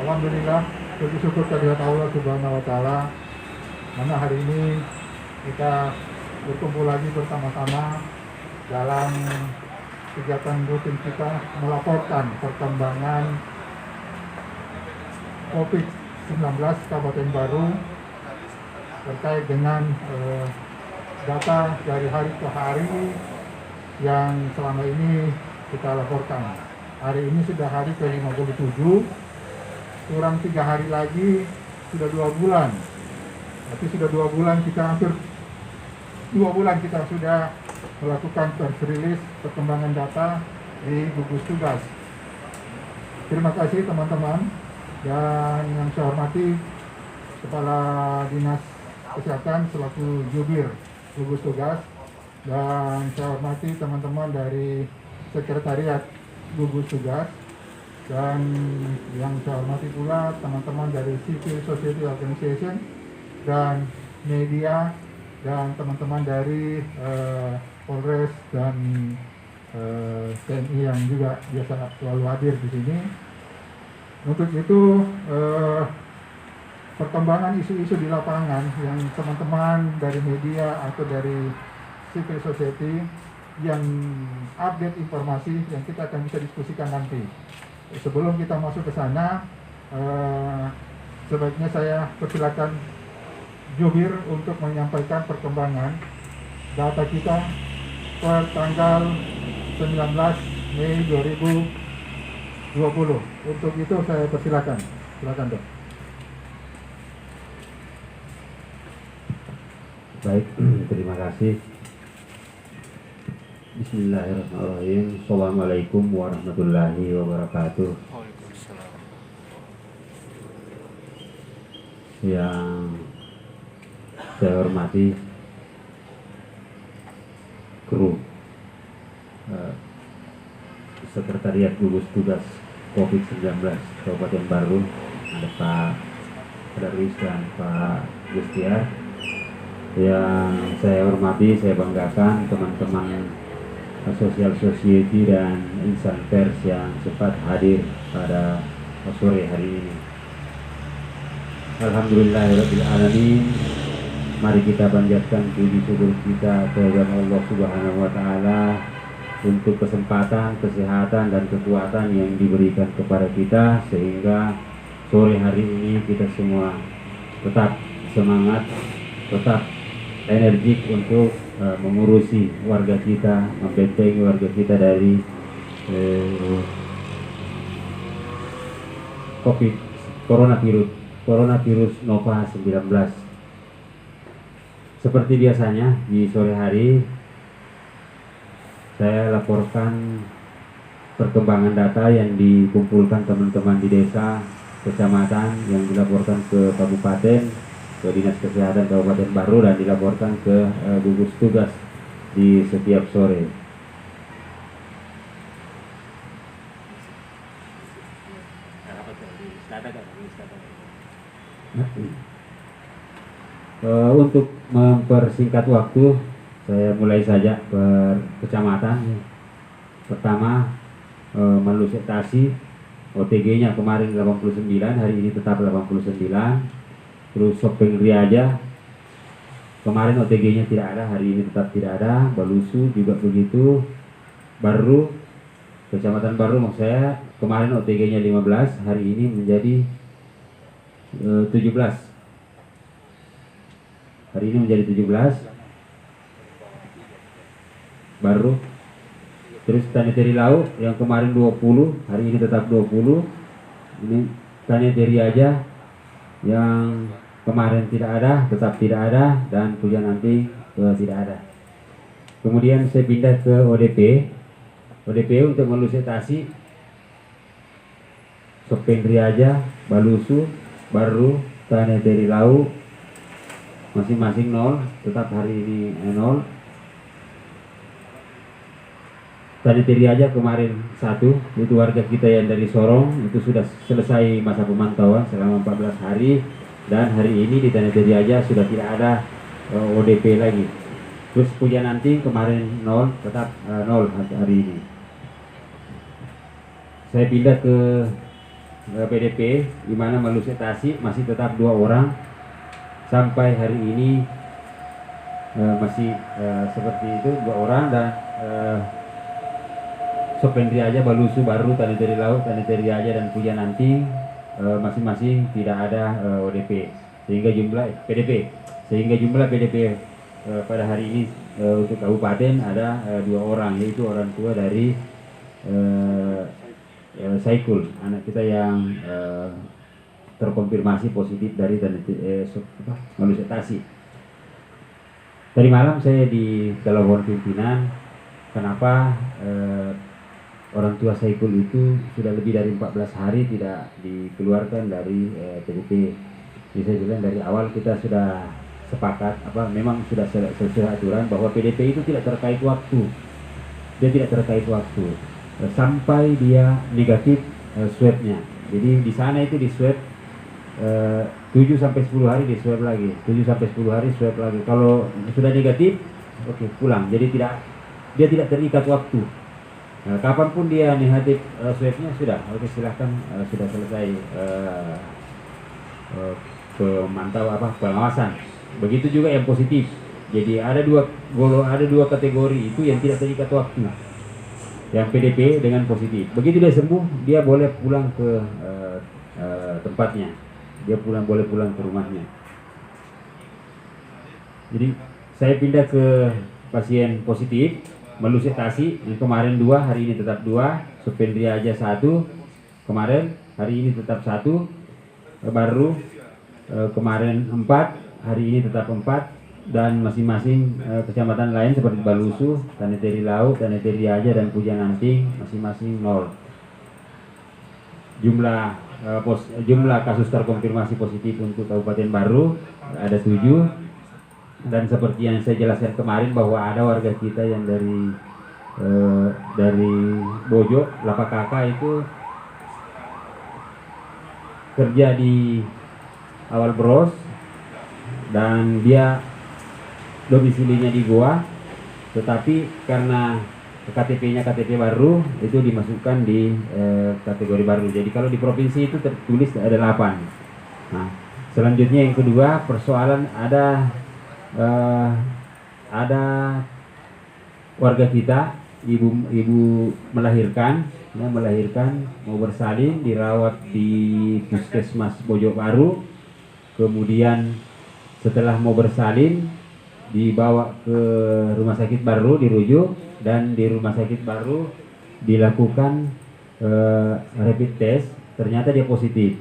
Alhamdulillah, puji syukur kehadirat Allah Subhanahu wa Ta'ala, mana hari ini kita berkumpul lagi bersama-sama dalam kegiatan rutin kita melaporkan perkembangan COVID-19 Kabupaten Baru terkait dengan data dari hari ke hari yang selama ini kita laporkan. Hari ini sudah hari ke-57, kurang 3 hari lagi sudah 2 bulan. Tapi sudah 2 bulan kita hampir 2 bulan kita sudah melakukan press release perkembangan data di gugus tugas. Terima kasih teman-teman, dan yang saya hormati Kepala Dinas Kesehatan selaku jubir gugus tugas, dan saya hormati teman-teman dari sekretariat gugus tugas, dan yang saya hormati pula teman-teman dari Civil Society Organization dan media, dan teman-teman dari Polres dan TNI yang juga biasa selalu hadir di sini. Untuk itu perkembangan isu-isu di lapangan yang teman-teman dari media atau dari Civil Society yang update informasi yang kita akan bisa diskusikan nanti. Sebelum kita masuk ke sana, sebaiknya saya persilakan jubir untuk menyampaikan perkembangan data kita per tanggal 19 Mei 2020. Untuk itu saya persilakan. Silakan, Dok. Baik, terima kasih. Bismillahirrahmanirrahim. Assalamualaikum warahmatullahi wabarakatuh. Yang saya hormati kru Sekretariat Gugus Tugas COVID-19 Kabupaten Baru, ada Pak Darwis dan Pak Gustiar. Yang saya hormati, saya banggakan teman-teman Social Society dan insan pers yang sempat hadir pada sore hari ini. Alhamdulillahirrahmanirrahim. Mari kita panjatkan puji syukur kita kepada Allah Subhanahu wa Ta'ala untuk kesempatan, kesehatan, dan kekuatan yang diberikan kepada kita, sehingga sore hari ini kita semua tetap semangat, tetap energik untuk mengurusi warga kita, membentengi warga kita dari coronavirus Nova 19. Seperti biasanya di sore hari saya laporkan perkembangan data yang dikumpulkan teman-teman di desa, kecamatan, yang dilaporkan ke kabupaten, ke Dinas Kesehatan Kabupaten Baru, dan dilaporkan ke gugus tugas di setiap sore. Untuk mempersingkat waktu, saya mulai saja per kecamatan. Pertama, Malusetasi, OTG-nya kemarin 89, hari ini tetap 89. Terus Sopeng Riaja, kemarin OTG-nya tidak ada, hari ini tetap tidak ada. Balusu juga begitu. Baru, Kecamatan Baru maksud saya, kemarin OTG-nya 15, hari ini menjadi 17. Hari ini menjadi 17. Baru. Terus Taniteri Lau yang kemarin 20, hari ini tetap 20. Ini Taniteri aja yang kemarin tidak ada, tetap tidak ada, dan punya nanti tidak ada. Kemudian saya pindah ke ODP. ODP untuk Malusetasi, Sopendri aja, Balusu, Baru, Taniteri Lau, masing-masing 0, tetap hari ini 0. Taniteri aja kemarin 1, itu warga kita yang dari Sorong, itu sudah selesai masa pemantauan selama 14 hari, dan hari ini di Taniteri aja sudah tidak ada ODP lagi. Terus punya nanti kemarin 0, tetap 0 hari ini. Saya pindah ke PDP, di mana Malusit Tasik masih tetap 2 orang sampai hari ini, masih seperti itu 2 orang, dan Sopendri aja Balusu Baru, Taniteri Laut, Taniteri aja dan Pujan Anting masing-masing tidak ada ODP, sehingga jumlah PDP pada hari ini untuk kabupaten ada 2 orang, yaitu orang tua dari Saikul, anak kita yang terkonfirmasi positif dari Malusit Tasik. Tadi malam saya di telepon pimpinan, kenapa orang tua Saikul itu sudah lebih dari 14 hari tidak dikeluarkan dari PDP. Jadi saya bilang dari awal kita sudah sepakat, memang sudah sesuai aturan bahwa PDP itu tidak terkait waktu. Dia tidak terkait waktu sampai dia negatif swabnya. Jadi di sana itu di swab 7 sampai 10 hari di swab lagi, 7 sampai 10 hari swab lagi. Kalau sudah negatif, oke, pulang. Jadi dia tidak terikat waktu. Nah, kapanpun dia negatif swabnya sudah, oke, silahkan, sudah selesai pengawasan. Begitu juga yang positif. Jadi ada dua kategori itu yang tidak terikat waktu. Yang PDP dengan positif. Begitu dia sembuh, dia boleh pulang ke tempatnya. Dia boleh pulang ke rumahnya. Jadi saya pindah ke pasien positif Malusit Tasik yang kemarin 2, hari ini tetap 2. Supendri aja 1 kemarin, hari ini tetap 1. Baru kemarin 4, hari ini tetap 4. Dan masing-masing kecamatan lain seperti Balusu, Taniteri Laut, Taniteri Aja dan Pujan Anting masing-masing 0. Jumlah kasus terkonfirmasi positif untuk Kabupaten Baru ada 7. Dan seperti yang saya jelaskan kemarin bahwa ada warga kita yang dari Bojo, Lapakaka itu kerja di Awal Bros, dan dia domisilinya di Goa, tetapi karena KTP-nya KTP baru itu dimasukkan di kategori baru. Jadi kalau di provinsi itu tertulis ada 8. Nah, selanjutnya yang kedua, persoalan ada warga kita, ibu melahirkan mau bersalin, dirawat di Puskesmas Bojo Baru, kemudian setelah mau bersalin dibawa ke rumah sakit baru, dirujuk, dan di rumah sakit baru dilakukan rapid test, ternyata dia positif.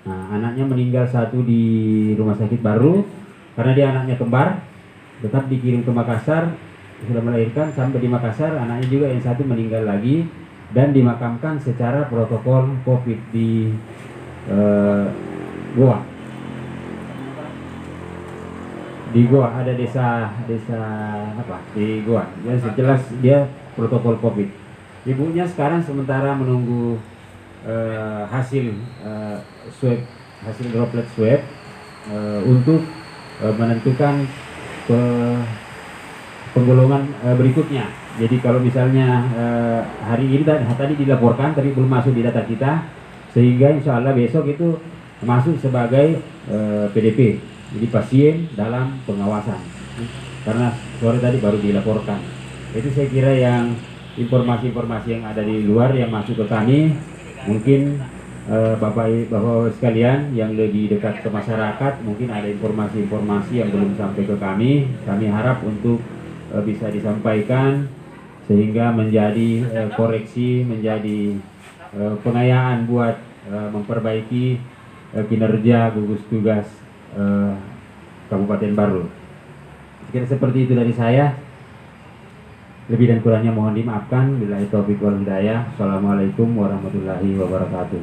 Nah, anaknya meninggal 1 di rumah sakit baru karena dia anaknya kembar, tetap dikirim ke Makassar, sudah melahirkan, sampai di Makassar anaknya juga yang 1 meninggal lagi dan dimakamkan secara protokol COVID di Goa. Di Goa ada desa apa di Goa, ya jelas dia protokol COVID. Ibunya sekarang sementara menunggu hasil swab, hasil droplet swab untuk menentukan penggolongan berikutnya. Jadi kalau misalnya hari ini tadi dilaporkan tapi belum masuk di data kita, sehingga insya Allah besok itu masuk sebagai PDP. Jadi pasien dalam pengawasan, karena sore tadi baru dilaporkan. Itu saya kira yang informasi-informasi yang ada di luar yang masuk ke kami. Mungkin Bapak sekalian yang lebih dekat ke masyarakat, mungkin ada informasi-informasi yang belum sampai ke kami. Kami harap untuk bisa disampaikan sehingga menjadi koreksi, menjadi pengayaan buat memperbaiki kinerja gugus tugas Kabupaten Baru. Kira seperti itu dari saya. Lebih dan kurangnya mohon dimaafkan. Billahi taufiq wal hidayah. Assalamualaikum warahmatullahi wabarakatuh.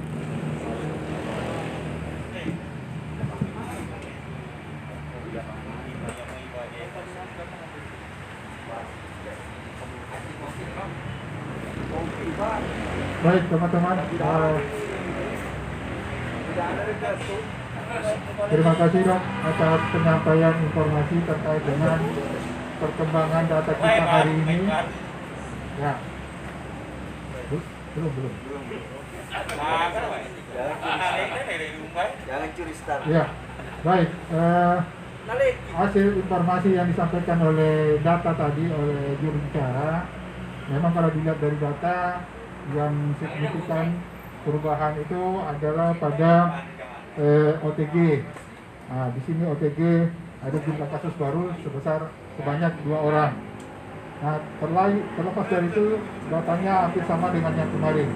Baik teman-teman, terima kasih dok atas penyampaian informasi terkait dengan perkembangan data kita hari ini. Ya, belum. Ya, baik. Hasil informasi yang disampaikan oleh data tadi oleh juru bicara, memang kalau dilihat dari data yang signifikan perubahan itu adalah pada OTG. Nah, di sini OTG ada jumlah kasus baru sebanyak 2 orang. Nah, terlepas dari itu datanya hampir sama dengan yang kemarin.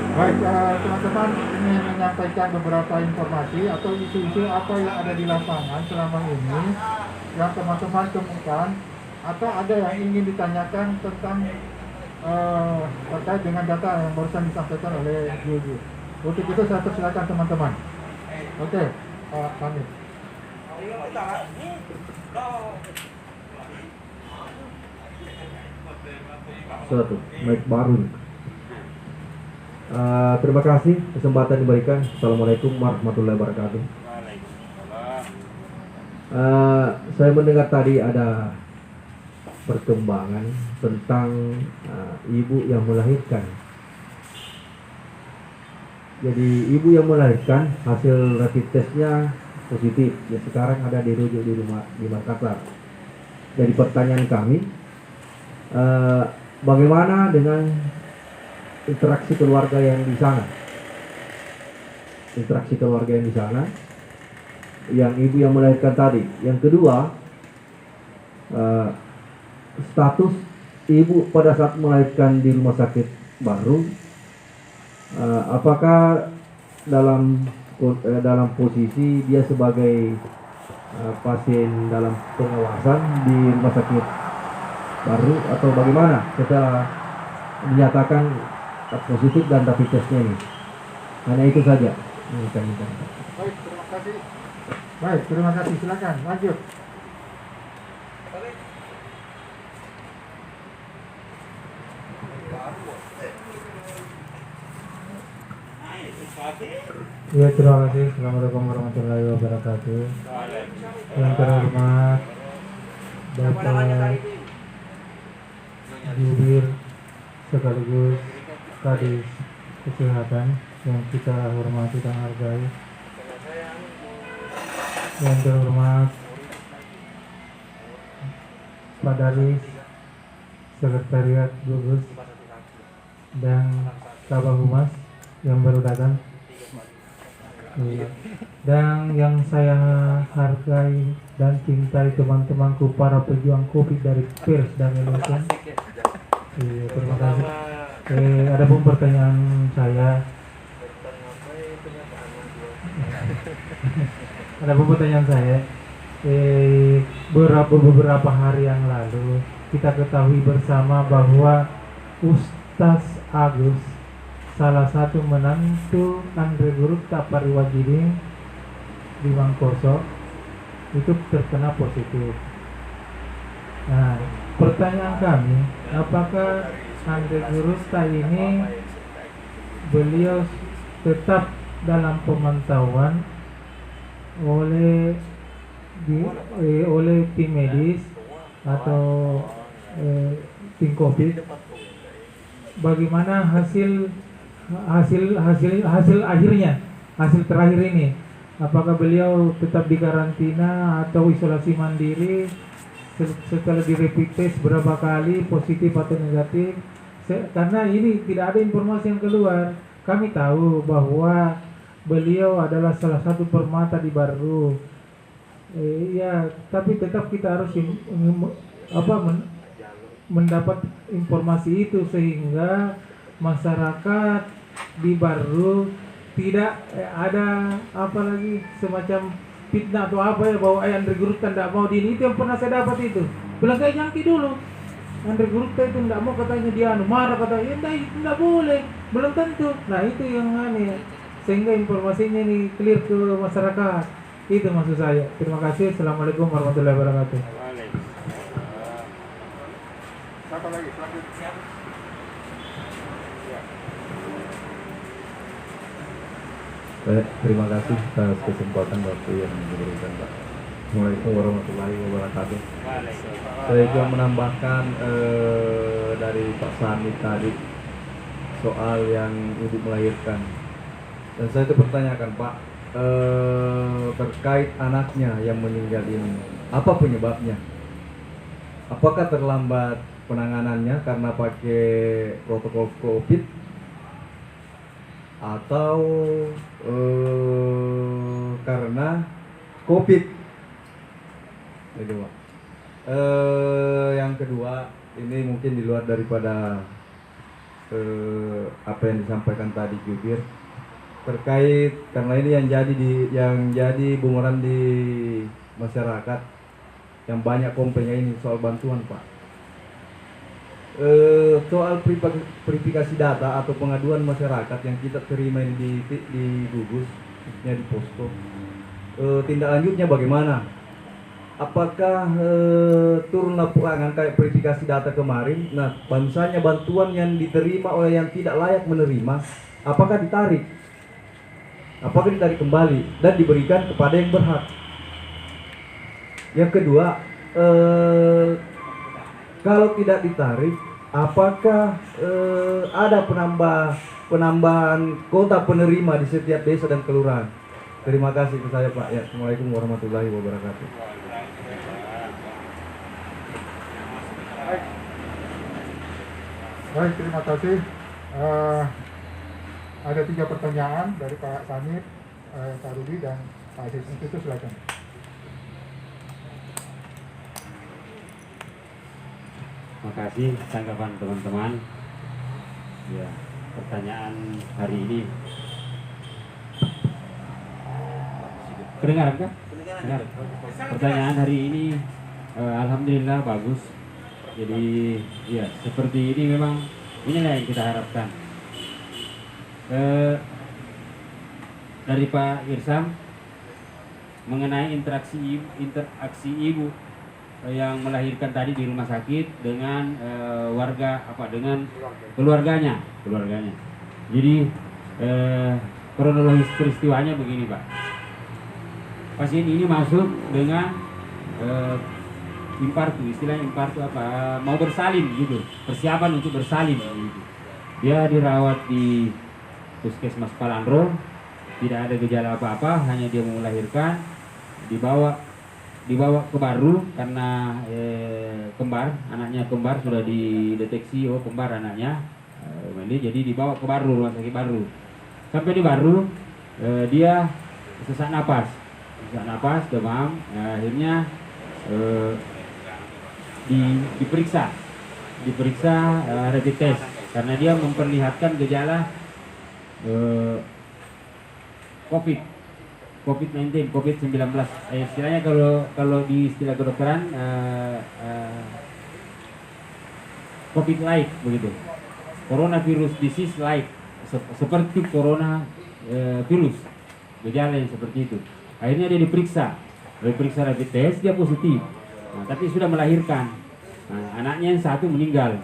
Baik, teman-teman ingin menyampaikan beberapa informasi atau isu-isu apa yang ada di lapangan selama ini yang teman-teman temukan atau ada yang ingin ditanyakan tentang terkait dengan data yang barusan disampaikan oleh Juli. Untuk itu saya persilakan teman-teman. Oke, kami. Suatu mic baru. Terima kasih kesempatan diberikan. Assalamualaikum warahmatullahi wabarakatuh. Saya mendengar tadi ada perkembangan tentang ibu yang melahirkan. Jadi ibu yang melahirkan hasil rapid testnya positif. Ya, sekarang ada dirujuk di rumah di Makassar. Jadi pertanyaan kami, bagaimana dengan interaksi keluarga yang di sana? Interaksi keluarga yang di sana, yang ibu yang melahirkan tadi. Yang kedua, status ibu pada saat melahirkan di rumah sakit baru, apakah dalam posisi dia sebagai pasien dalam pengawasan di rumah sakit baru atau bagaimana setelah dinyatakan positif dan rapid testnya ini? Hanya itu saja. Baik, terima kasih. Baik, terima kasih. Silakan lanjut. Ya, terima kasih. Assalamualaikum warahmatullahi wabarakatuh. Yang terhormat Bapak Jubir sekaligus Kadis Kesehatan yang kita hormati dan hargai. Yang terhormat Pak Daris Sekretariat Gugus dan Kabah Humas yang baru datang. Dan yang saya hargai dan cintai teman-temanku para pejuang COVID dari pers dan LSM. Terima kasih. Ada pun pertanyaan saya. Beberapa hari yang lalu kita ketahui bersama bahwa Ustaz Agus, salah satu menantu Andre Gurukta Pariwajidin di Mangkoso, itu terkena positif. Nah, pertanyaan kami, apakah Andre Gurukta ini beliau tetap dalam pemantauan oleh tim medis atau tim COVID? Bagaimana hasil akhirnya, hasil terakhir ini? Apakah beliau tetap di karantina atau isolasi mandiri setelah di rapid test berapa kali positif atau negatif? Karena ini tidak ada informasi yang keluar. Kami tahu bahwa beliau adalah salah satu permata di Baru. Ya, tapi tetap kita harus mendapat informasi itu sehingga masyarakat di Baru tidak ada apa lagi semacam fitnah atau apa ya bahwa Andre Gurukta tidak mau di ini. Itu yang pernah saya dapat itu. Bilang kayak Jangki dulu. Andre Gurukta itu tidak mau, katanya dia marah, katanya tidak boleh, belum tentu. Nah itu yang aneh, sehingga informasinya ini clear ke masyarakat. Itu maksud saya. Terima kasih. Assalamualaikum warahmatullahi wabarakatuh. Siapa lagi? Selanjutnya. Terima kasih atas kesempatan waktu yang diberikan, Pak. Assalamualaikum warahmatullahi wabarakatuh. Saya juga menambahkan dari Pak Sani tadi soal yang ibu melahirkan. Dan saya itu pertanyakan Pak, terkait anaknya yang meninggal ini, apa penyebabnya? Apakah terlambat penanganannya karena pakai protokol COVID, atau karena COVID? Itu Pak. Yang kedua, ini mungkin di luar daripada apa yang disampaikan tadi jubir, terkait karena ini yang jadi bumerang di masyarakat yang banyak komplainnya ini soal bantuan Pak. Soal verifikasi data atau pengaduan masyarakat yang kita terima ini di gugus, khususnya di posko, tindak lanjutnya bagaimana? Apakah turun laporan kayak verifikasi data kemarin? Nah, misalnya bantuan yang diterima oleh yang tidak layak menerima, apakah ditarik? Apakah ditarik kembali dan diberikan kepada yang berhak? Yang kedua, kalau tidak ditarik, apakah ada penambahan kota penerima di setiap desa dan kelurahan? Terima kasih ke saya Pak. Ya, Assalamualaikum warahmatullahi wabarakatuh. Baik, terima kasih. Ada 3 pertanyaan dari Pak Sanit, Pak Rudi, dan Pak Aziz. Itu silakan. Terima kasih tanggapan teman-teman. Ya, pertanyaan hari ini. Kedengaran kan? Dengar. Pertanyaan hari ini alhamdulillah bagus. Jadi ya seperti ini memang inilah yang kita harapkan. Dari Pak Irsam mengenai interaksi ibu yang melahirkan tadi di rumah sakit dengan dengan keluarganya. Jadi kronologis peristiwanya begini Pak. Pasien ini masuk dengan infartu, istilahnya infartu mau bersalin gitu, persiapan untuk bersalin gitu. Dia dirawat di Puskesmas Palandro, tidak ada gejala apa-apa, hanya dia mau melahirkan, dibawa ke Baru karena anaknya kembar sudah dideteksi kembar anaknya, jadi dibawa ke Baru, rumah sakit Baru. Sampai di Baru dia sesak napas, demam, akhirnya diperiksa rapid test karena dia memperlihatkan gejala COVID-19, COVID-19. Istilahnya kalau di istilah kedokteran COVID light begitu. Coronavirus disease light, seperti corona virus, gejala yang seperti itu. Akhirnya dia diperiksa rapid test, dia positif. Nah, tapi sudah melahirkan. Nah, anaknya yang satu meninggal.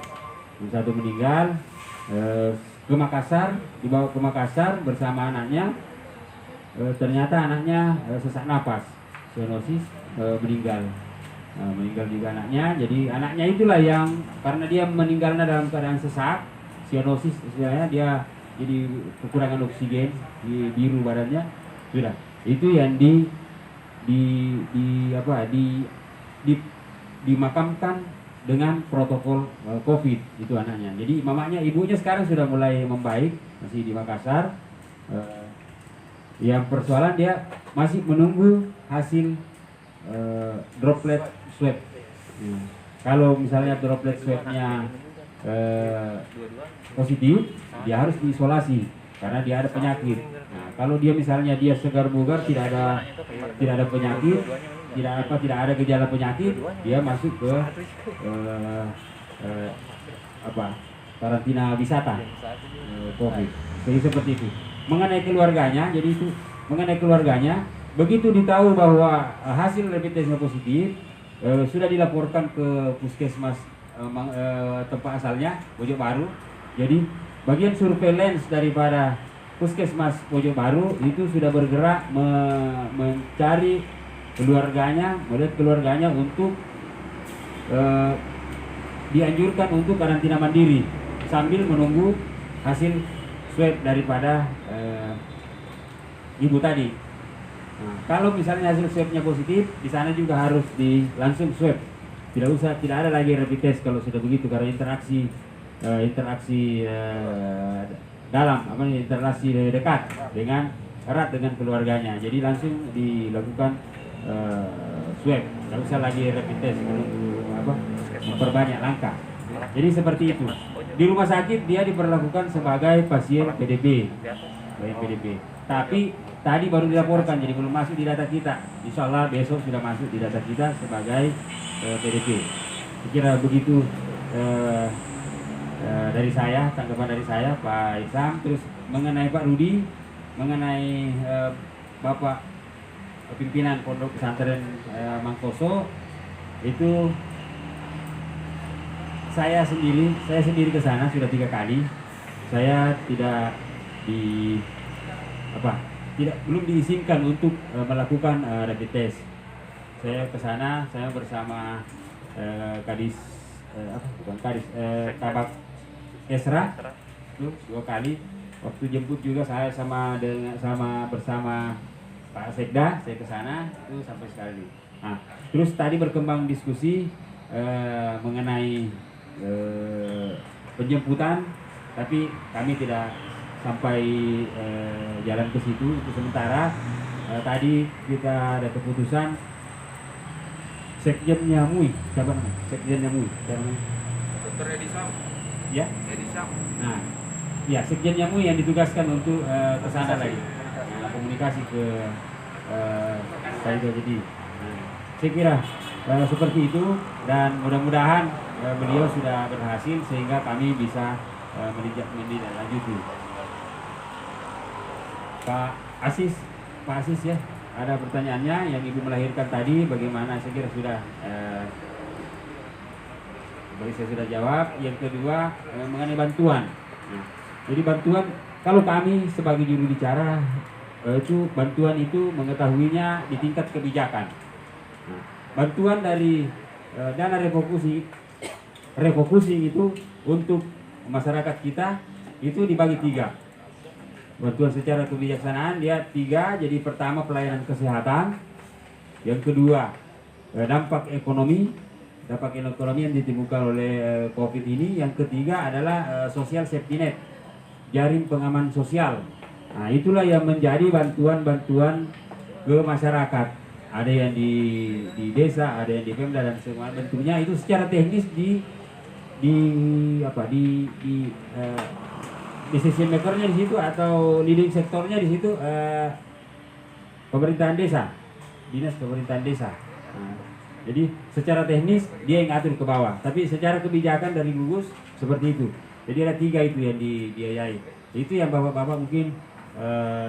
Ke Makassar, dibawa ke Makassar bersama anaknya. Ternyata anaknya sesak napas, cyanosis, meninggal. Meninggal juga anaknya. Jadi anaknya itulah yang karena dia meninggalnya dalam keadaan sesak, cyanosis, istilahnya dia jadi kekurangan oksigen, biru badannya. Sudah. Itu yang dimakamkan dengan protokol COVID itu anaknya. Jadi ibunya sekarang sudah mulai membaik, masih di Makassar. Yang persoalan dia masih menunggu hasil droplet swab. Kalau misalnya droplet swabnya positif, dia harus diisolasi karena dia ada penyakit. Nah, kalau dia misalnya segar bugar, tidak ada penyakit, tidak ada gejala penyakit, dia masuk ke karantina wisata COVID. Jadi seperti itu. Mengenai keluarganya, begitu ditahu bahwa hasil rapid testnya positif, sudah dilaporkan ke puskesmas tempat asalnya Pojok Baru. Jadi bagian surveillance daripada puskesmas Pojok Baru itu sudah bergerak mencari melihat keluarganya untuk dianjurkan untuk karantina mandiri sambil menunggu hasil swab daripada ibu tadi. Nah, kalau misalnya hasil swabnya positif, di sana juga harus langsung swab. Tidak ada lagi rapid test kalau sudah begitu, karena interaksi dalam interaksi dekat dengan erat dengan keluarganya. Jadi langsung dilakukan swab, tidak usah lagi rapid test memperbanyak langkah. Jadi seperti itu. Di rumah sakit dia diperlakukan sebagai pasien PDP. Tapi tadi baru dilaporkan, jadi belum masuk di data kita. Insya Allah besok sudah masuk di data kita sebagai PDP. Saya kira begitu dari saya, tanggapan dari saya, Pak Isam. Terus mengenai Pak Rudi, mengenai Bapak pimpinan Pondok Pesantren Mangkoso, itu saya sendiri ke sana sudah 3 kali. Saya belum diizinkan untuk melakukan rapid test. Saya ke sana, saya bersama Kabak Esra itu 2 kali. Waktu jemput juga saya bersama Pak Sekda, saya ke sana itu sampai sekali. Nah, terus tadi berkembang diskusi mengenai penjemputan, tapi kami tidak sampai jalan ke situ. Itu sementara tadi kita ada keputusan Sekjennya MUI, siapa namanya? Sekjennya MUI, siapa namanya? Dr. Edi Sam. Ya? Edi Sam. Nah, ya Sekjennya MUI yang ditugaskan untuk ke sana lagi, komunikasi ke Kaido. Jadi saya kira seperti itu, dan mudah-mudahan beliau sudah berhasil sehingga kami bisa menindaklanjuti. Pak Asis ya, ada pertanyaannya yang ibu melahirkan tadi bagaimana? Saya kira sudah saya sudah jawab. Yang kedua mengenai bantuan. Nah, jadi bantuan, kalau kami sebagai juru bicara itu bantuan itu mengetahuinya di tingkat kebijakan. Nah, bantuan dari dana refocusing itu untuk masyarakat kita itu dibagi 3. Bantuan secara kebijaksanaan dia 3. Jadi pertama pelayanan kesehatan, yang kedua dampak ekonomi yang ditimbulkan oleh COVID ini, yang ketiga adalah social safety net, jaring pengaman sosial. Nah, itulah yang menjadi bantuan-bantuan ke masyarakat. Ada yang di desa, ada yang di Pemda, dan semua bentuknya itu secara teknis di decision makernya di situ atau leading sektornya di situ pemerintahan desa, dinas pemerintahan desa. Nah, jadi secara teknis dia yang atur ke bawah, tapi secara kebijakan dari gugus seperti itu. Jadi ada 3 itu yang dibiayai. Itu yang bapak-bapak mungkin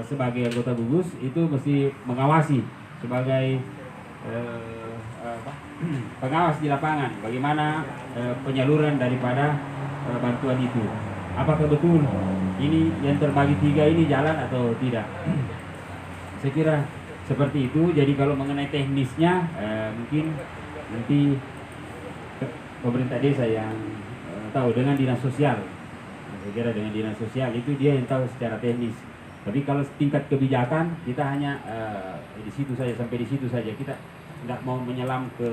sebagai anggota gugus itu mesti mengawasi sebagai pengawas di lapangan bagaimana penyaluran daripada bantuan itu. Apakah betul ini yang terbagi 3 ini jalan atau tidak? Saya kira seperti itu. Jadi kalau mengenai teknisnya mungkin nanti pemerintah desa yang tahu dengan dinas sosial. Saya kira dengan dinas sosial itu dia yang tahu secara teknis. Tapi kalau tingkat kebijakan kita hanya di situ saja, sampai di situ saja. Kita tidak mau menyelam ke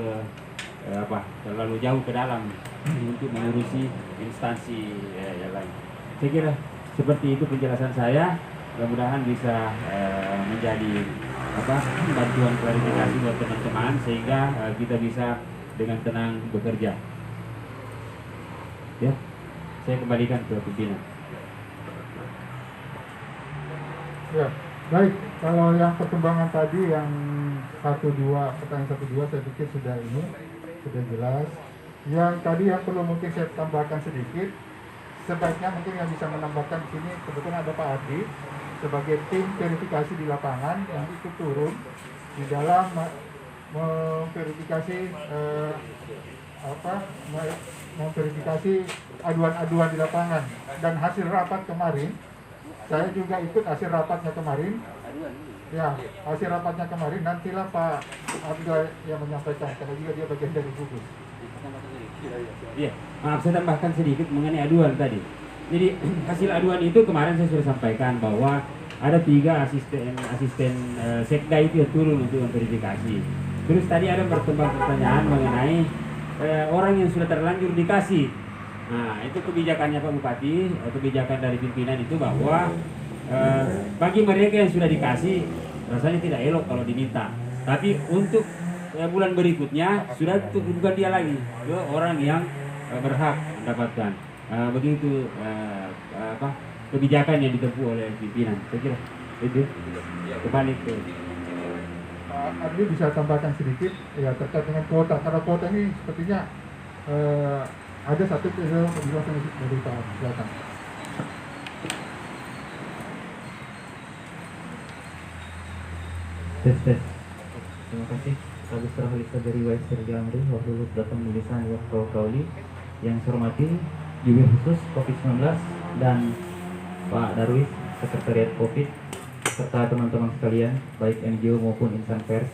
terlalu jauh ke dalam untuk mengurusi instansi yang lain. Saya kira seperti itu penjelasan saya. Mudah-mudahan bisa menjadi bantuan klarifikasi buat teman-teman sehingga kita bisa dengan tenang bekerja. Ya, saya kembalikan ke pimpinan. Ya, baik. Kalau yang perkembangan tadi yang pertanyaan 1-2 saya pikir sudah jelas. Yang tadi yang perlu mungkin saya tambahkan sedikit, sebaiknya mungkin yang bisa menambahkan di sini kebetulan ada Pak Adi sebagai tim verifikasi di lapangan yang ikut turun di dalam memverifikasi memverifikasi aduan-aduan di lapangan. Dan hasil rapat kemarin, saya juga ikut hasil rapatnya kemarin. Ya, hasil rapatnya kemarin nantilah Pak Abdul yang menyampaikan, karena juga dia bagian dari gugus. Iya, maaf saya tambahkan sedikit mengenai aduan tadi. Jadi hasil aduan itu kemarin saya sudah sampaikan bahwa ada 3 asisten sekda itu yang turun untuk memverifikasi. Terus tadi ada berkembang pertanyaan mengenai orang yang sudah terlanjur dikasih. Nah, itu kebijakannya Pak Bupati, kebijakan dari pimpinan itu bahwa bagi mereka yang sudah dikasih rasanya tidak elok kalau diminta. Tapi untuk bulan berikutnya sudah bukan dia lagi, itu orang yang berhak mendapatkan. Begitu kebijakan yang ditempuh oleh pimpinan. Saya kira itu kembali ke Adli bisa tambahkan sedikit ya terkait dengan kuota, karena kuota ini sepertinya ada satu penjelasan dari Pak Selatan. Tes. Terima kasih. Agus Rahulisa dari Wais Serja Amri, Wakil Datang Tulisan Wakil Kauli. Yang saya hormati Jubir Khusus COVID-19 dan Pak Darwis, Sekretariat COVID, serta teman-teman sekalian, baik NGO maupun insan pers.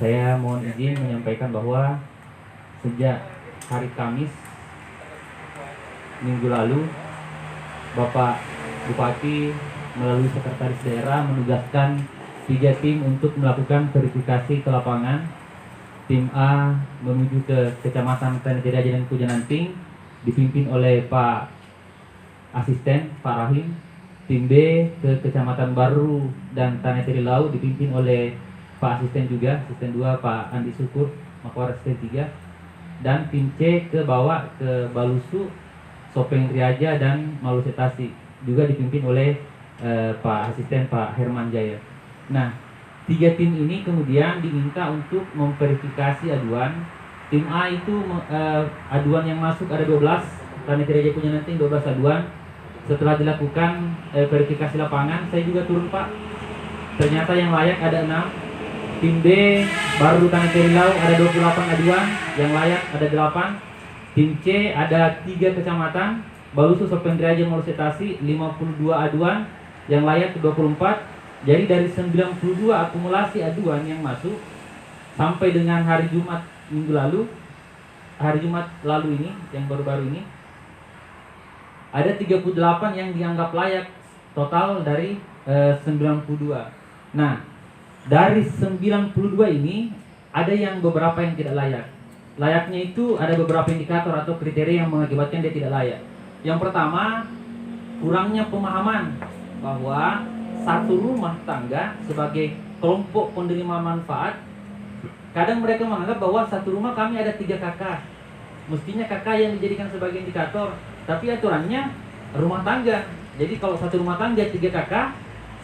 Saya mohon izin menyampaikan bahwa sejak hari Kamis minggu lalu, Bapak Bupati melalui Sekretaris Daerah menugaskan 3 tim untuk melakukan verifikasi ke lapangan. Tim A menuju ke Kecamatan Tanah Raja dan Pujananting dipimpin oleh Pak Asisten Pak Rahim. Tim B ke Kecamatan Baru dan Tanah Lau dipimpin oleh Pak Asisten juga, Asisten 2 Pak Andi Syukur, Makor Asisten 3. Dan tim C ke bawah ke Balusu, Sopeng Riaja dan Malusetasi juga dipimpin oleh Pak Asisten Pak Herman Jaya. Nah, 3 tim ini kemudian diminta untuk memverifikasi aduan. Tim A itu aduan yang masuk ada 12, Tanah Raja Pujananting 12 aduan. Setelah dilakukan verifikasi lapangan, saya juga turun Pak. Ternyata yang layak ada 6. Tim B baru Tanah Lau ada 28 aduan, yang layak ada 8. Tim C ada 3 kecamatan, Balusu, Sopeng Riaja, Malusetasi 52 aduan, yang layak 24. Jadi dari 92 akumulasi aduan yang masuk sampai dengan hari Jumat lalu ini, yang baru-baru ini, ada 38 yang dianggap layak total dari 92. Nah, dari 92 ini ada yang beberapa yang tidak layak. Layaknya itu ada beberapa indikator atau kriteria yang mengakibatkan dia tidak layak. Yang pertama, kurangnya pemahaman bahwa satu rumah tangga sebagai kelompok penerima manfaat. Kadang mereka menganggap bahwa satu rumah kami ada 3 kakak. Mestinya kakak yang dijadikan sebagai indikator, tapi aturannya rumah tangga. Jadi kalau satu rumah tangga 3 kakak,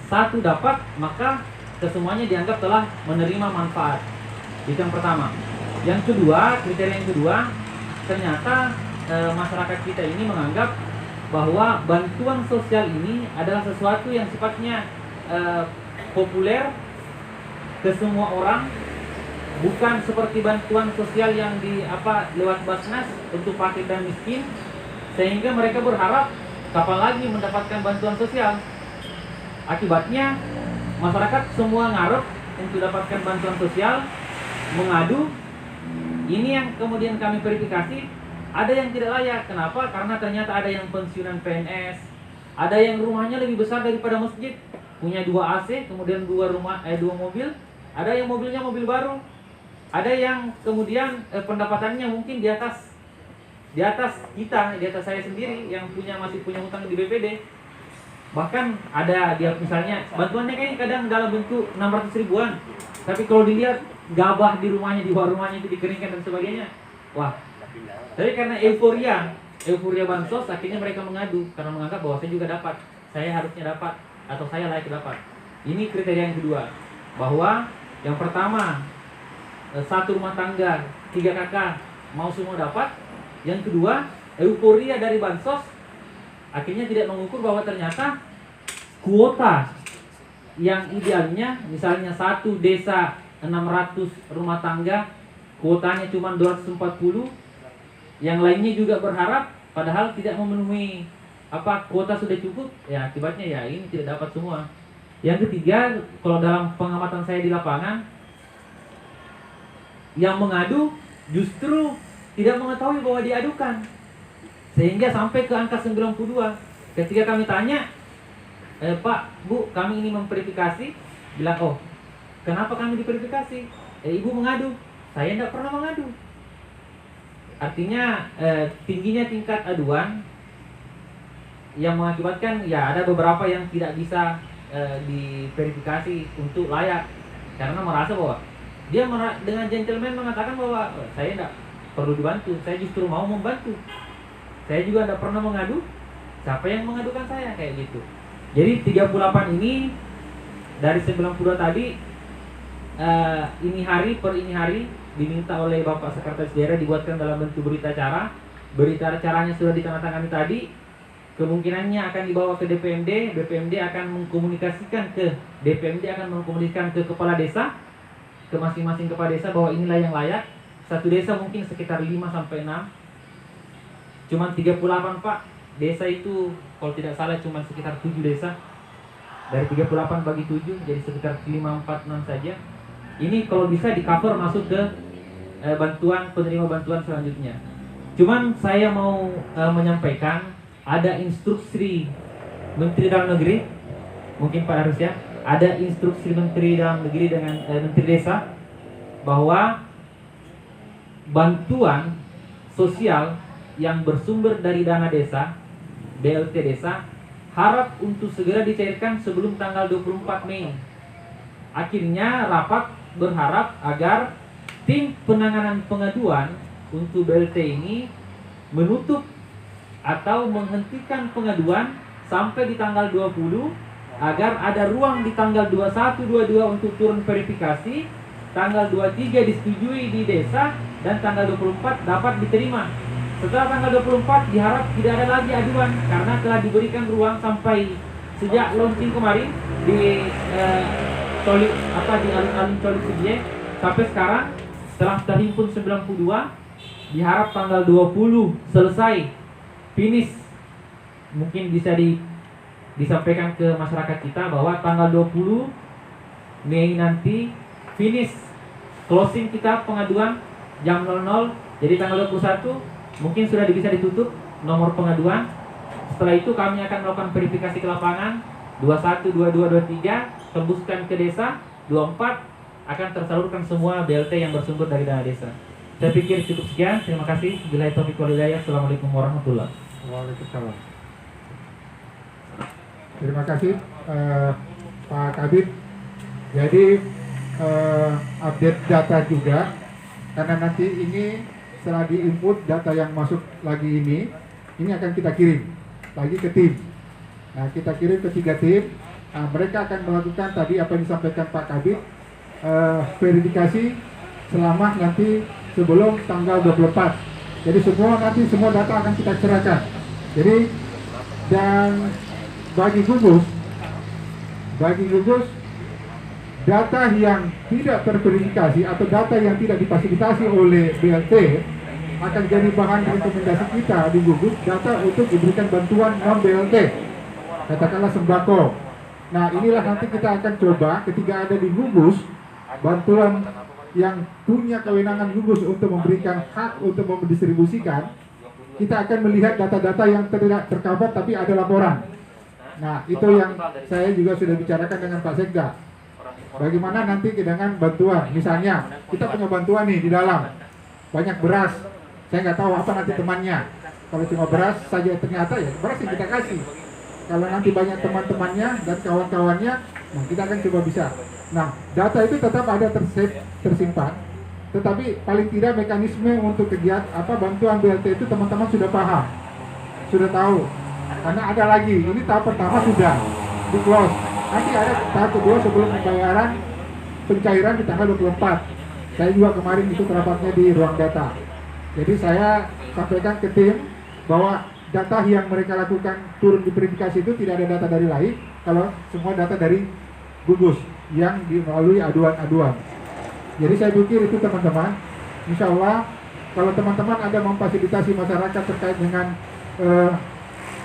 1 dapat, maka kesemuanya dianggap telah menerima manfaat. Itu yang pertama. Yang kedua, kriteria yang kedua, ternyata masyarakat kita ini menganggap bahwa bantuan sosial ini adalah sesuatu yang sifatnya populer ke semua orang, bukan seperti bantuan sosial yang lewat Basnas untuk fakir dan miskin, sehingga mereka berharap kapan lagi mendapatkan bantuan sosial. Akibatnya masyarakat semua ngarep untuk dapatkan bantuan sosial, mengadu. Ini yang kemudian kami verifikasi. Ada yang tidak layak. Kenapa? Karena ternyata ada yang pensiunan PNS, ada yang rumahnya lebih besar daripada masjid, punya 2 AC, kemudian 2 mobil, ada yang mobilnya mobil baru, ada yang kemudian pendapatannya mungkin di atas kita, di atas saya sendiri yang masih punya hutang di BPD. Bahkan ada dia misalnya bantuannya kayaknya kadang dalam bentuk 600 ribuan, tapi kalau dilihat gabah di rumahnya, di bawah rumahnya itu dikeringkan dan sebagainya. Wah, tapi karena euforia bansos, akhirnya mereka mengadu karena menganggap bahwa saya juga dapat, saya harusnya dapat, atau saya layak dapat. Ini kriteria yang kedua, bahwa yang pertama satu rumah tangga 3 kakak mau semua dapat. Yang kedua, euforia dari bansos akhirnya tidak mengukur bahwa ternyata kuota yang idealnya, misalnya satu desa 600 rumah tangga, kuotanya cuma 240. Yang lainnya juga berharap, padahal tidak memenuhi kuota sudah cukup, ya akibatnya ya ini tidak dapat semua. Yang ketiga, kalau dalam pengamatan saya di lapangan, yang mengadu justru tidak mengetahui bahwa diadukan, sehingga sampai ke angka 92. Ketika kami tanya, Pak, Bu, kami ini memverifikasi. Bilang, oh, kenapa kami diverifikasi? Ibu mengadu. Saya tidak pernah mengadu. Artinya tingginya tingkat aduan yang mengakibatkan ya ada beberapa yang tidak bisa diverifikasi untuk layak karena merasa bahwa dia dengan gentleman mengatakan bahwa saya tidak perlu dibantu, saya justru mau membantu. Saya juga tidak pernah mengadu. Siapa yang mengadukan saya kayak gitu. Jadi 38 ini dari 92 tadi ini hari per ini hari diminta oleh Bapak Sekretaris Daerah dibuatkan dalam bentuk berita acara. Berita acaranya sudah ditandatangani tadi. Kemungkinannya akan dibawa ke DPMD. BPMD akan mengkomunikasikan ke DPMD akan mengkomunikasikan ke kepala desa, ke masing-masing kepala desa bahwa inilah yang layak. Satu desa mungkin sekitar 5 sampai 6. Cuman 38 Pak. Desa itu kalau tidak salah cuma sekitar 7 desa. Dari 38 bagi 7 jadi sekitar 5, 4, 6 saja. Ini kalau bisa di cover masuk ke bantuan penerima bantuan selanjutnya. Cuman saya mau menyampaikan ada instruksi Menteri Dalam Negeri, mungkin Pak Harus ya, ada instruksi Menteri Dalam Negeri dengan Menteri Desa bahwa bantuan sosial yang bersumber dari dana desa, BLT desa, harap untuk segera dicairkan sebelum tanggal 24 Mei. Akhirnya rapat berharap agar tim penanganan pengaduan untuk BLT ini menutup atau menghentikan pengaduan sampai di tanggal 20 agar ada ruang di tanggal 21, 22 untuk turun verifikasi, tanggal 23 disetujui di desa dan tanggal 24 dapat diterima. Setelah tanggal 24 diharap tidak ada lagi aduan karena telah diberikan ruang sampai sejak launching kemarin di di alun-alun Coli Sudie sampai sekarang setelah terhimpun 92 diharap tanggal 20 selesai finish. Mungkin bisa disampaikan ke masyarakat kita bahwa tanggal 20 Mei nanti finish closing kita pengaduan jam 00. Jadi tanggal 21 mungkin sudah bisa ditutup nomor pengaduan. Setelah itu kami akan melakukan verifikasi ke lapangan 21, 22, 23 tembuskan ke desa. 24 akan tersalurkan semua BLT yang bersumber dari dana desa. Saya pikir cukup sekian. Terima kasih. Billahi taufiq wal hidayah. Assalamualaikum warahmatullahi wabarakatuh. Waalaikumsalam. Terima kasih Pak Kabid. Jadi update data juga karena nanti ini setelah di-input data yang masuk lagi ini akan kita kirim lagi ke tim. Nah, kita kirim ke 3 tim. Nah, mereka akan melakukan tadi apa yang disampaikan Pak Kabid, verifikasi selama nanti sebelum tanggal 24. Jadi semua data akan kita serahkan. Jadi dan bagi gugus data yang tidak terverifikasi atau data yang tidak difasilitasi oleh BLT akan jadi bahan rekomendasi kita di gugus data untuk diberikan bantuan non BLT, katakanlah sembako. Nah, inilah nanti kita akan coba ketika ada di gugus bantuan yang punya kewenangan gugus untuk memberikan hak untuk mendistribusikan, kita akan melihat data-data yang tidak tercover tapi ada laporan. Nah, itu yang saya juga sudah bicarakan dengan Pak Sekda. Bagaimana nanti dengan bantuan, misalnya kita punya bantuan nih di dalam banyak beras, saya nggak tahu apa nanti temannya. Kalau cuma beras saja ternyata ya beras yang kita kasih. Kalau nanti banyak teman-temannya dan kawan-kawannya, nah kita akan coba bisa. Nah, data itu tetap ada tersimpan, tetapi paling tidak mekanisme untuk kegiatan bantuan BLT itu teman-teman sudah paham, sudah tahu. Karena ada lagi, ini tahap pertama sudah di close. Nanti ada tahap kedua sebelum pembayaran pencairan di tanggal 24. Saya juga kemarin ikut rapatnya di ruang data. Jadi saya sampaikan ke tim bahwa data yang mereka lakukan turun di verifikasi itu tidak ada data dari lain, kalau semua data dari gugus yang melalui aduan-aduan. Jadi saya pikir itu teman-teman, insya Allah kalau teman-teman ada memfasilitasi masyarakat terkait dengan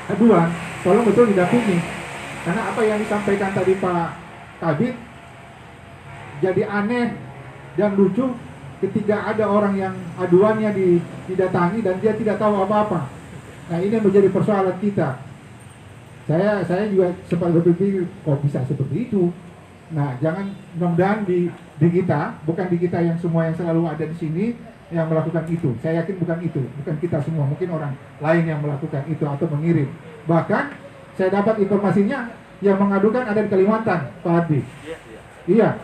aduan, tolong betul didampingi. Karena apa yang disampaikan tadi Pak Kabid jadi aneh dan lucu ketika ada orang yang aduannya didatangi dan dia tidak tahu apa-apa. Nah, ini menjadi persoalan kita. Saya juga sempat berpikir kok bisa seperti itu. Nah, jangan mudah-mudahan di kita, bukan di kita yang semua yang selalu ada di sini yang melakukan itu. Saya yakin bukan itu, bukan kita semua, mungkin orang lain yang melakukan itu atau mengirim. Bahkan saya dapat informasinya yang mengadukan ada di Kalimantan, Pak Ardi. Iya,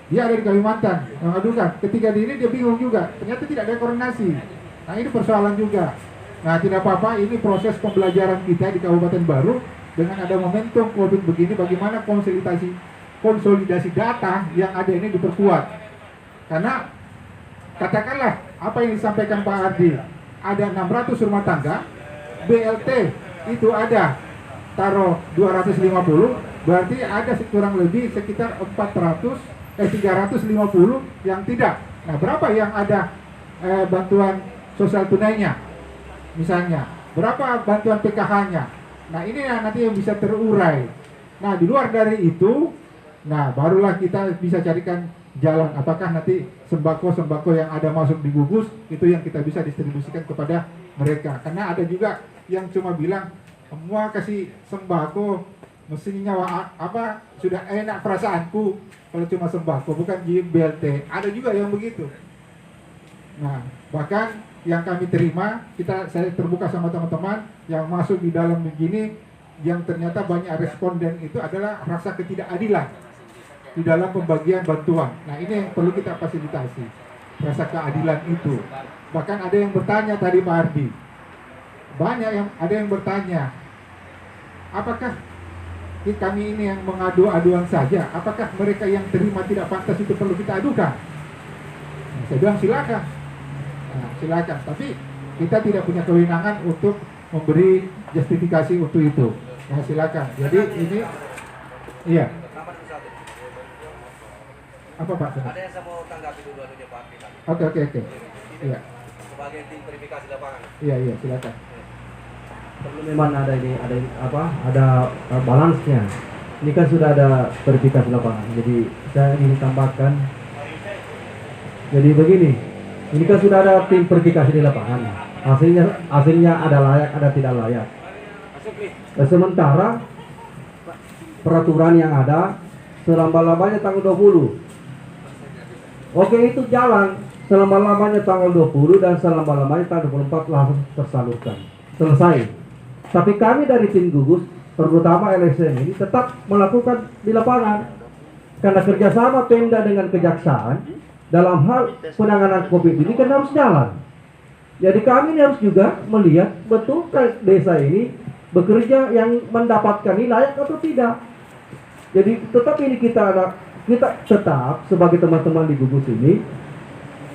dia ada di Kalimantan mengadukan. Ketika di ini dia bingung juga, ternyata tidak ada koordinasi. Nah, ini persoalan juga. Nah, tidak apa-apa, ini proses pembelajaran kita di Kabupaten Baru dengan ada momentum COVID begini, bagaimana konsolidasi data yang ada ini diperkuat. Karena katakanlah apa yang disampaikan Pak Ardi, ada 600 rumah tangga, BLT itu ada taruh 250, berarti ada kurang lebih sekitar 350 yang tidak. Nah, berapa yang ada bantuan sosial tunainya misalnya, berapa bantuan PKH-nya. Nah, ini yang nanti yang bisa terurai. Nah, di luar dari itu, nah barulah kita bisa carikan jalan. Apakah nanti sembako-sembako yang ada masuk di gugus itu yang kita bisa distribusikan kepada mereka. Karena ada juga yang cuma bilang semua kasih sembako, mestinya sudah enak perasaanku kalau cuma sembako, bukan BLT. Ada juga yang begitu. Nah, bahkan yang kami terima, saya terbuka sama teman-teman yang masuk di dalam begini, yang ternyata banyak responden itu adalah rasa ketidakadilan di dalam pembagian bantuan. Nah, ini yang perlu kita fasilitasi, rasa keadilan itu. Bahkan ada yang bertanya tadi Pak Ardi, ada yang bertanya, apakah kami ini yang mengadu-aduan saja, apakah mereka yang terima tidak pantas itu perlu kita adukan? Nah, saya bilang silakan. Nah, silakan, tapi kita tidak punya kewenangan untuk memberi justifikasi untuk itu. Nah, silakan. Jadi ini, iya. Apa Pak? Ada yang saya mau tanggapi dulu aja Pak Ardi. Oke. Iya. Sebagai tim verifikasi lapangan. Iya, silakan. Perlu memang ada balance-nya. Ini kan sudah ada verifikasi lapangan. Jadi saya ingin tambahkan. Jadi begini, ini kan sudah ada tim verifikasi di lapangan. Hasilnya ada layak, ada tidak layak. Sementara peraturan yang ada selama-lamanya tanggal 20. Oke, itu jalan selama-lamanya tanggal 20 dan selama-lamanya tanggal 24 langsung tersalurkan. Selesai. Tapi kami dari tim gugus, terutama LSM ini tetap melakukan di lapangan. Karena kerjasama Pemda dengan Kejaksaan dalam hal penanganan COVID ini kan harus jalan. Jadi kami ini harus juga melihat betul desa ini bekerja yang mendapatkan ini layak atau tidak. Jadi tetap ini kita tetap sebagai teman-teman di gugus ini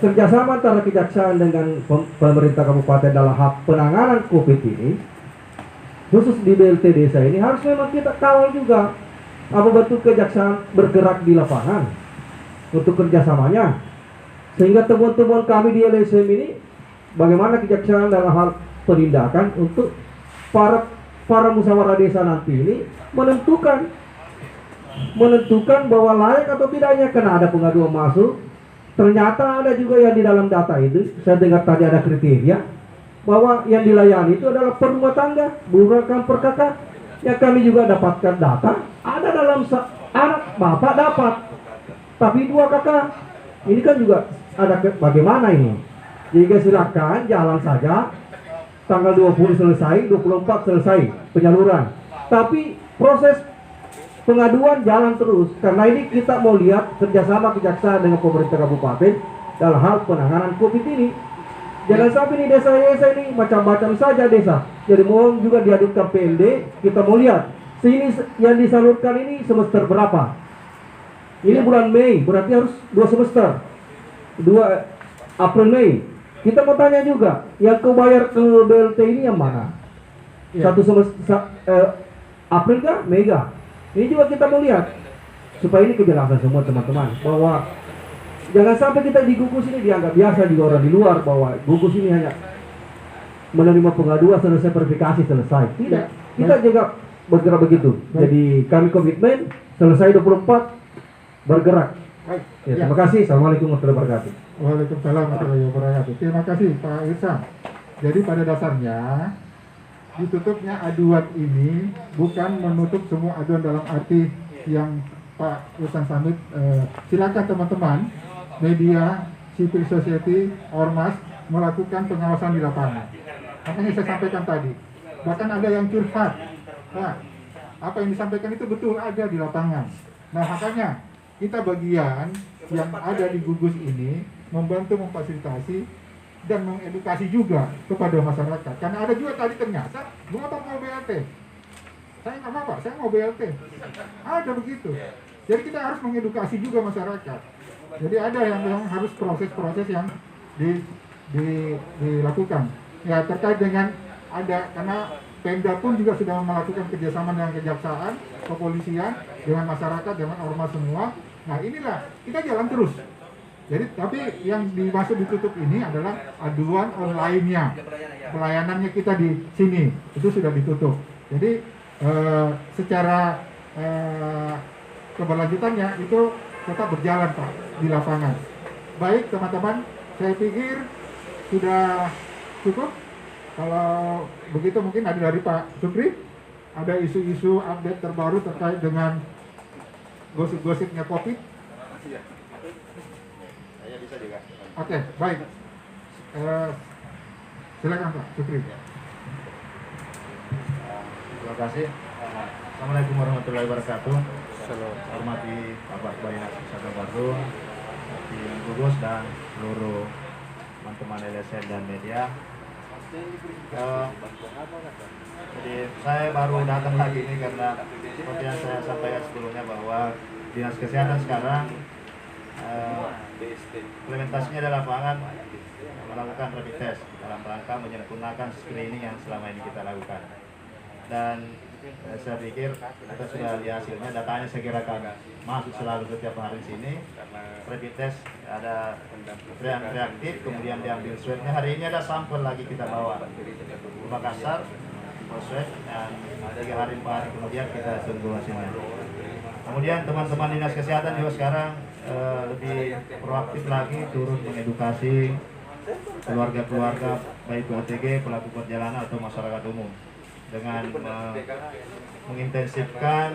kerjasama antara Kejaksaan dengan pemerintah kabupaten dalam hal penanganan COVID ini, khusus di BLT desa ini harus memang kita kawal juga apa betul Kejaksaan bergerak di lapangan untuk kerjasamanya, sehingga temuan-temuan kami di LSM ini bagaimana Kejaksaan dalam hal penindakan untuk para musyawarah desa nanti ini menentukan bahwa layak atau tidaknya. Karena ada pengaduan masuk, ternyata ada juga yang di dalam data itu saya dengar tadi ada kriteria bahwa yang dilayani itu adalah per rumah tangga, bukan per kakak. Ya, kami juga dapatkan data ada dalam anak bapak dapat, tapi 2 kakak. Ini kan juga ada bagaimana ini. Jadi silakan jalan saja, tanggal 20 selesai, 24 selesai penyaluran. Tapi proses pengaduan jalan terus, karena ini kita mau lihat kerjasama Kejaksaan dengan pemerintah kabupaten dalam hal penanganan COVID ini. Jangan sampai ini desa-desa ini macam-macam saja desa. Jadi mohon juga dihadirkan PMD, kita mau lihat sini yang disalurkan ini semester berapa. Ini bulan Mei, berarti harus 2 semester. 2 April Mei. Kita mau tanya juga, yang kebayar ke BLT ini yang mana? Ya. 1 semester April kah? Mei kah? Ini juga kita mau lihat supaya ini kejelasan semua teman-teman, bahwa jangan sampai kita di gugus ini dianggap biasa juga orang di luar, bahwa gugus ini hanya menerima pengaduan selesai verifikasi selesai. Tidak, kita juga bergerak begitu. Jadi kami komitmen selesai 24 bergerak. Ya, terima kasih. Assalamualaikum warahmatullahi wabarakatuh. Waalaikumsalam warahmatullahi wabarakatuh. Terima kasih Pak Irsa. Jadi pada dasarnya ditutupnya aduan ini bukan menutup semua aduan dalam arti yang Pak Utan Samit. Silakan teman-teman media, civil society, ormas melakukan pengawasan di lapangan. Makanya saya sampaikan tadi, bahkan ada yang curhat. Nah, apa yang disampaikan itu betul ada di lapangan. Nah, makanya kita bagian yang ada di gugus ini membantu memfasilitasi dan mengedukasi juga kepada masyarakat. Karena ada juga tadi ternyata, mengapa mau BLT? Saya nggak mau Pak, saya mau BLT. Ada begitu. Jadi kita harus mengedukasi juga masyarakat. Jadi ada yang harus proses-proses yang dilakukan. Ya terkait dengan ada, karena Pemda pun juga sudah melakukan kerjasama dengan kejaksaan, kepolisian, dengan masyarakat, dengan ormas semua. Nah inilah kita jalan terus. Jadi tapi yang dimaksud ditutup ini adalah aduan online-nya, pelayanannya kita di sini itu sudah ditutup. Jadi secara keberlanjutannya itu tetap berjalan Pak di lapangan. Baik teman-teman, saya pikir sudah cukup. Kalau begitu mungkin ada dari Pak Supri, ada isu-isu update terbaru terkait dengan gosip-gosipnya COVID. Oke, baik. Silakan Pak Supri. Terima kasih. Assalamualaikum warahmatullahi wabarakatuh. Hormati Bapak Kepala Dinas Kesehatan Bandung, tim gugus dan seluruh teman-teman LSM dan media. Jadi saya baru datang lagi ini karena seperti yang saya sampaikan sebelumnya bahwa Dinas Kesehatan sekarang implementasinya di lapangan melakukan rapid test dalam rangka menyempurnakan screening yang selama ini kita lakukan. Dan saya pikir kita sudah lihat hasilnya, datanya saya kira akan masuk selalu setiap hari di sini. Rapid test ada reaktif, kemudian diambil swabnya. Hari ini ada sampel lagi kita bawa ke Makassar, swab, dan 3 hari 4 hari kemudian kita tunggu hasilnya. Kemudian teman-teman Dinas Kesehatan juga sekarang lebih proaktif lagi turun mengedukasi keluarga-keluarga baik OTG, pelaku perjalanan atau masyarakat umum dengan mengintensifkan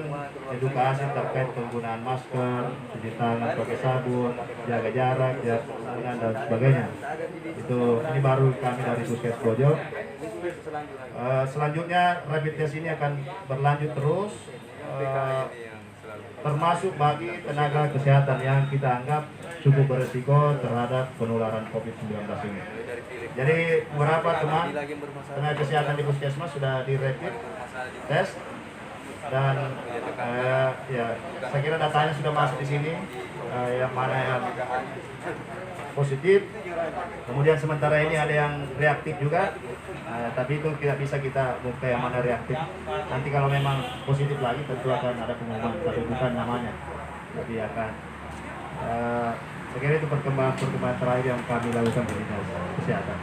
edukasi terkait penggunaan masker, cuci tangan pakai sabun, jaga jarak, dan sebagainya. Ini baru kami dari Puskes Bojo. Selanjutnya rapid test ini akan berlanjut terus, termasuk bagi tenaga kesehatan yang kita anggap cukup beresiko terhadap penularan COVID-19 ini. Jadi beberapa tenaga kesehatan di puskesmas sudah di rapid test dan ya saya kira datanya sudah masuk di sini, yang mana yang positif. Kemudian sementara ini ada yang reaktif juga, tapi itu tidak bisa kita buka yang mana reaktif. Nanti kalau memang positif lagi tentu akan ada pengumuman, tapi bukan namanya, tapi akan saya kira itu perkembangan terakhir yang kami lakukan di Dinas Kesehatan.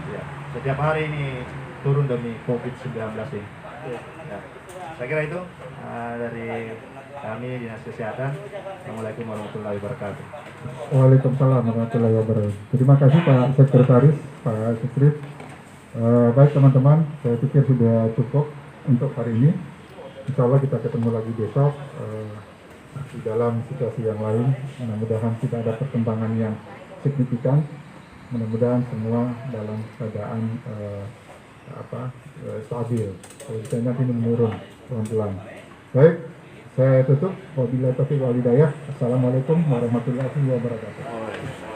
Ya, setiap hari ini turun demi COVID-19 ini. Ya, saya kira itu dari kami Dinas Kesehatan. Assalamualaikum warahmatullahi wabarakatuh. Waalaikumsalam warahmatullahi wabarakatuh. Terima kasih Pak Sekretaris, Pak Sekretariat. Baik teman-teman, saya pikir sudah cukup untuk hari ini. Insya Allah kita ketemu lagi besok di dalam situasi yang lain. Mudah-mudahan kita ada perkembangan yang signifikan. Mudah-mudahan semua dalam keadaan stabil. Kalau bisa nanti menurun pelan-pelan. Baik, saya tutup. Wabillahi taufiq wal hidayah. Assalamualaikum warahmatullahi wabarakatuh.